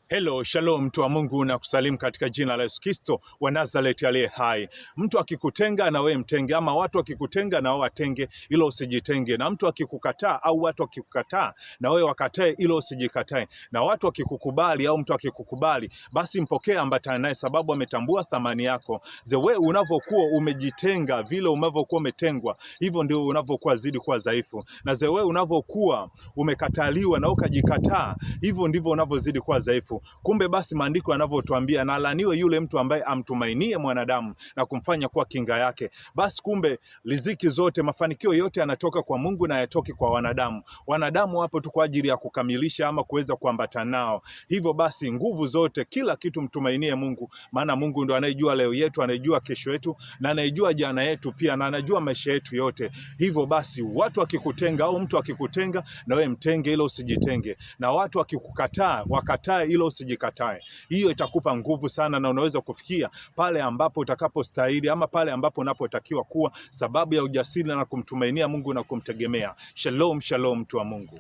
Hello, shalom mtu wa Mungu, na kusalimu katika jina la Yesu Kristo wa Nazareti aliye hai. Mtu akikutenga na wewe mtenge, ama watu akikutenga na wewe watenge, ilo usijitenge. Na mtu akikukataa au watu akikukataa na wewe wakatae, ilo usijikatae. Na watu akikukubali au mtu akikukubali, basi mpokee, ambatana naye, sababu ametambua thamani yako. Wewe unavyokuwa umejitenga, vile unavyokuwa umetengwa, hivyo ndio unavyokuwa zidi kuwa dhaifu. Na wewe unavyokuwa umekataliwa na ukajikataa, hivyo ndivyo unavyozidi kuwa dhaifu. Kumbe basi maandiko yanavyotuambia, na alaniwe yule mtu ambaye amtumainie mwanadamu na kumfanya kuwa kinga yake. Basi kumbe riziki zote, mafanikio yote yanatoka kwa Mungu na yatoki kwa wanadamu. Wanadamu wapo tu kwa ajili ya kukamilisha ama kuweza kuambatana nao. Hivyo basi nguvu zote, kila kitu mtumainie Mungu, maana Mungu ndo anayejua leo yetu, anayejua kesho yetu, na anayejua jana yetu pia, na anajua maisha yetu yote. Hivyo basi watu wakikutenga au mtu akikutenga, na wewe mtenge, ilo usijitenge. Na watu wakikukataa, wakatae, ilo usijikatae. Hiyo itakupa nguvu sana, na unaweza kufikia pale ambapo utakapostahili, ama pale ambapo unapotakiwa kuwa, sababu ya ujasiri na kumtumainia Mungu na kumtegemea. Shalom, shalom mtu wa Mungu.